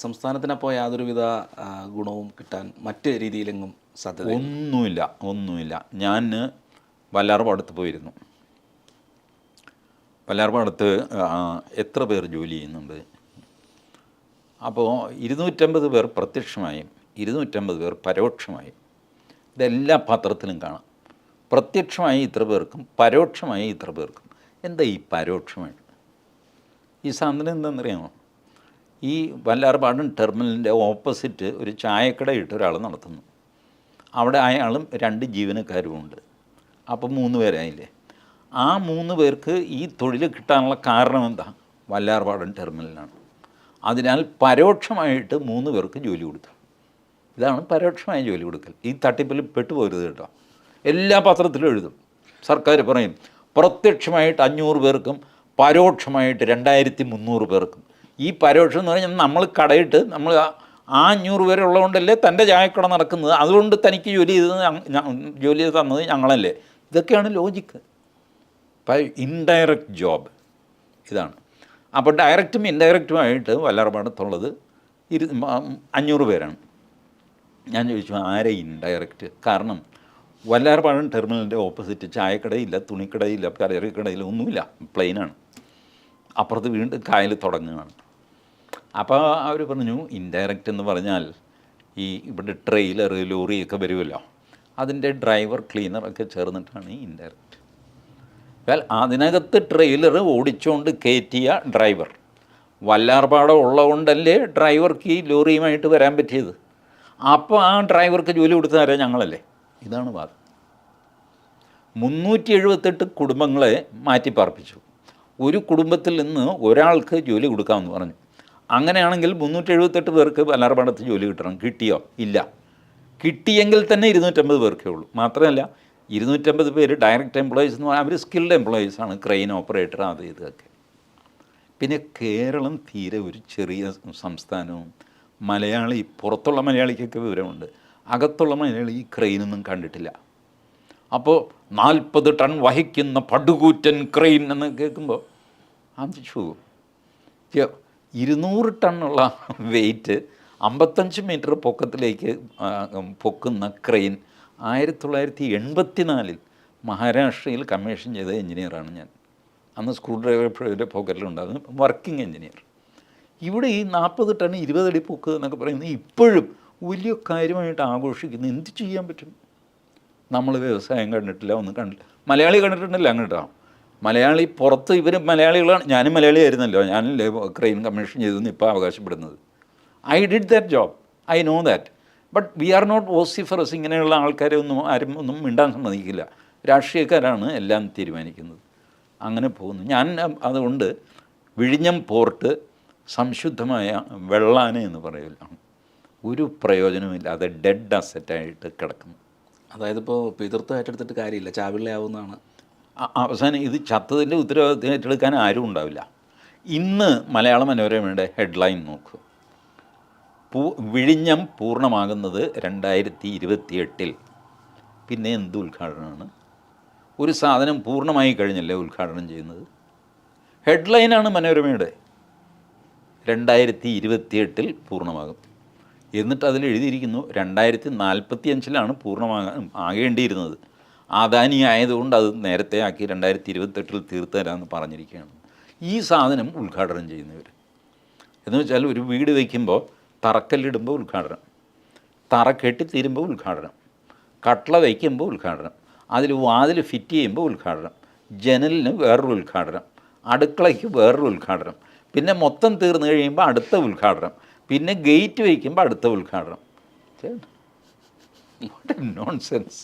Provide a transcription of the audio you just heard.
സംസ്ഥാനത്തിനപ്പോൾ യാതൊരുവിധ ഗുണവും കിട്ടാൻ മറ്റ് രീതിയിലെങ്ങും സാധ്യത ഒന്നുമില്ല. ഞാൻ വല്ലാർപാടത്ത് പോയിരുന്നു. വല്ലാർപാടത്ത് എത്ര പേർ ജോലി ചെയ്യുന്നുണ്ട്? അപ്പോൾ 250 പേർ പ്രത്യക്ഷമായും 250 പേർ പരോക്ഷമായും. ഇതെല്ലാ പത്രത്തിലും കാണാം. പ്രത്യക്ഷമായി ഇത്ര പേർക്കും പരോക്ഷമായി ഇത്ര പേർക്കും. എന്താ ഈ പരോക്ഷമായിട്ട്? ഈ സാധനം എന്താണെന്നറിയാമോ? ഈ വല്ലാർപാടം ടെർമിനലിൻ്റെ ഓപ്പോസിറ്റ് ഒരു ചായക്കട ഇട്ട് ഒരാൾ നടത്തുന്നു. അവിടെ അയാളും 2 ജീവനക്കാരുമുണ്ട്. അപ്പോൾ 3 പേരായില്ലേ? ആ 3 പേർക്ക് ഈ തൊഴിൽ കിട്ടാനുള്ള കാരണം എന്താ? വല്ലാർപാടം ടെർമിനലാണ്. അതിനാൽ പരോക്ഷമായിട്ട് 3 പേർക്ക് ജോലി കൊടുത്തു. ഇതാണ് പരോക്ഷമായ ജോലി കൊടുക്കൽ. ഈ തട്ടിപ്പിൽ പെട്ടുപോരുത് കേട്ടോ. എല്ലാ പത്രത്തിലും എഴുതും. സർക്കാർ പറയും പ്രത്യക്ഷമായിട്ട് 500 പേർക്കും പരോക്ഷമായിട്ട് 2300 പേർക്കും. ഈ പരോക്ഷം എന്ന് പറഞ്ഞാൽ നമ്മൾ കടയിട്ട് നമ്മൾ ആ 500 പേരെ ഉള്ളതുകൊണ്ടല്ലേ തൻ്റെ ചായക്കട നടക്കുന്നത്. അതുകൊണ്ട് തനിക്ക് ജോലി ചെയ്ത് തന്നത് ഞങ്ങളല്ലേ. ഇതൊക്കെയാണ് ലോജിക്ക്. ഇൻഡയറക്റ്റ് ജോബ് ഇതാണ്. അപ്പോൾ ഡയറക്റ്റും ഇൻഡയറക്റ്റുമായിട്ട് വല്ലാർപാടത്തുള്ളത് 500 പേരാണ്. ഞാൻ ചോദിച്ചു ആരെ ഇൻഡയറക്റ്റ്? കാരണം വല്ലാർപാടം ടെർമിനലിൻ്റെ ഓപ്പോസിറ്റ് ചായക്കടയില്ല, തുണിക്കടയില്ല, പലചരക്കടയില്ല, ഒന്നുമില്ല, പ്ലെയിനാണ്. അപ്പുറത്ത് വീണ്ടും കായൽ തുടങ്ങുകയാണ്. അപ്പോൾ അവർ പറഞ്ഞു ഇൻഡയറക്റ്റ് എന്ന് പറഞ്ഞാൽ ഈ ഇവിടെ ട്രെയിലർ ലോറിയൊക്കെ വരുമല്ലോ, അതിൻ്റെ ഡ്രൈവർ ക്ലീനറൊക്കെ ചേർന്നിട്ടാണ് ഈ ഇൻഡയറക്റ്റ്. വെൽ അതിനകത്ത് ട്രെയിലർ ഓടിച്ചുകൊണ്ട് കയറ്റിയ ഡ്രൈവർ വല്ലാർപാടം ഉള്ളതുകൊണ്ടല്ലേ ഡ്രൈവർക്ക് ഈ ലോറിയുമായിട്ട് വരാൻ പറ്റിയത്. അപ്പോൾ ആ ഡ്രൈവർക്ക് ജോലി കൊടുത്തു തരാൻ ഞങ്ങളല്ലേ. ഇതാണ് വാദം. 378 കുടുംബങ്ങളെ മാറ്റിപ്പാർപ്പിച്ചു. ഒരു കുടുംബത്തിൽ നിന്ന് ഒരാൾക്ക് ജോലി കൊടുക്കാമെന്ന് പറഞ്ഞു. അങ്ങനെയാണെങ്കിൽ 378 പേർക്ക് വല്ലാർപാടത്ത് ജോലി കിട്ടണം. കിട്ടിയോ? ഇല്ല. കിട്ടിയെങ്കിൽ തന്നെ 250 പേർക്കേ ഉള്ളൂ. മാത്രമല്ല 250 പേര് ഡയറക്റ്റ് എംപ്ലോയീസ് എന്ന് പറഞ്ഞാൽ അവർ സ്കിൽഡ് എംപ്ലോയീസാണ്, ക്രെയിൻ ഓപ്പറേറ്റർ, അത് ഇതൊക്കെ. പിന്നെ കേരളം തീരെ ഒരു ചെറിയ സംസ്ഥാനവും മലയാളി, പുറത്തുള്ള മലയാളിക്കൊക്കെ വിവരമുണ്ട്, അകത്തുള്ള മലയാളി ഈ ക്രെയിനൊന്നും കണ്ടിട്ടില്ല. അപ്പോൾ 40 ടൺ വഹിക്കുന്ന പടുകൂറ്റൻ ക്രെയിൻ എന്ന് കേൾക്കുമ്പോൾ അഞ്ചു 200 ടണ്ണുള്ള വെയിറ്റ് 55 മീറ്റർ പൊക്കത്തിലേക്ക് പൊക്കുന്ന ക്രെയിൻ 1984 മഹാരാഷ്ട്രയിൽ കമ്മീഷൻ ചെയ്ത എഞ്ചിനീയറാണ് ഞാൻ. അന്ന് സ്ക്രൂ ഡ്രൈവർ പോക്കറ്റിലുണ്ടാകും, വർക്കിംഗ് എഞ്ചിനീയർ. ഇവിടെ ഈ 40 ടൺ 20 അടി പൊക്കുക എന്നൊക്കെ പറയുന്നത് ഇപ്പോഴും വലിയ കാര്യമായിട്ട് ആഘോഷിക്കുന്നു. എന്ത് ചെയ്യാൻ പറ്റും? നമ്മൾ വ്യവസായം കണ്ടിട്ടില്ല, ഒന്നും കണ്ടില്ല. മലയാളി കണ്ടിട്ടുണ്ടല്ലോ അങ്ങോട്ടോ. മലയാളി പുറത്ത് ഇവർ മലയാളികളാണ്. ഞാനും മലയാളിയായിരുന്നല്ലോ, ഞാനല്ലേ ക്രെയിൻ കമ്മീഷൻ ചെയ്തെന്ന് ഇപ്പോൾ അവകാശപ്പെടുന്നത്. I did that job, I know that. But we are not vociferous. ഇങ്ങനെയുള്ള ആൾക്കാരെ ആരും ഒന്നും മിണ്ടാൻ സമ്മതിക്കില്ല. രാഷ്ട്രീയക്കാരാണ് എല്ലാം തീരുമാനിക്കുന്നത്. അങ്ങനെ പോകുന്നു. ഞാൻ അതുകൊണ്ട് വിഴിഞ്ഞം പോർട്ട് സംശുദ്ധമായ വെള്ളാന എന്ന് പറയില്ല, ഒരു പ്രയോജനമില്ലാതെ ഡെഡ് അസറ്റായിട്ട് കിടക്കുന്നു. അതായത് ഇപ്പോൾ പിതൃത്വം ഏറ്റെടുത്തിട്ട് കാര്യമില്ല, ചാവിള്ളയാവുന്നതാണ് അവസാനം. ഇത് ചത്തതിൻ്റെ ഉത്തരവാദിത്വം ഏറ്റെടുക്കാൻ ആരും ഉണ്ടാവില്ല. ഇന്ന് മലയാള മനോരമയുടെ ഹെഡ്ലൈൻ നോക്കൂ. വിഴിഞ്ഞം പൂർണ്ണമാകുന്നത് 2028. പിന്നെ എന്ത് ഉദ്ഘാടനമാണ്? ഒരു സാധനം പൂർണ്ണമായി കഴിഞ്ഞല്ലേ ഉദ്ഘാടനം ചെയ്യുന്നത്? ഹെഡ്ലൈനാണ് മനോരമയുടെ. 2028 പൂർണ്ണമാകും. എന്നിട്ട് അതിൽ എഴുതിയിരിക്കുന്നു 2045 ആകേണ്ടിയിരുന്നത്. അദാനി ആയതുകൊണ്ട് അത് നേരത്തെ ആക്കി 2028 തീർത്ത് തരാമെന്ന് പറഞ്ഞിരിക്കുകയാണ്. ഈ സാധനം ഉദ്ഘാടനം ചെയ്യുന്നവർ എന്ന് വെച്ചാൽ ഒരു വീട് വയ്ക്കുമ്പോൾ തറക്കല്ലിടുമ്പോൾ ഉദ്ഘാടനം, തറ കെട്ടിത്തീരുമ്പോൾ ഉദ്ഘാടനം, കട്ട്ള വയ്ക്കുമ്പോൾ ഉദ്ഘാടനം, അതിൽ വാതിൽ ഫിറ്റ് ചെയ്യുമ്പോൾ ഉദ്ഘാടനം, ജനലിന് വേറൊരു ഉദ്ഘാടനം, അടുക്കളയ്ക്ക് വേറൊരു ഉദ്ഘാടനം, പിന്നെ മൊത്തം തീർന്നു കഴിയുമ്പോൾ അടുത്ത ഉദ്ഘാടനം, പിന്നെ ഗേറ്റ് വയ്ക്കുമ്പോൾ അടുത്ത ഉദ്ഘാടനം. What A nonsense.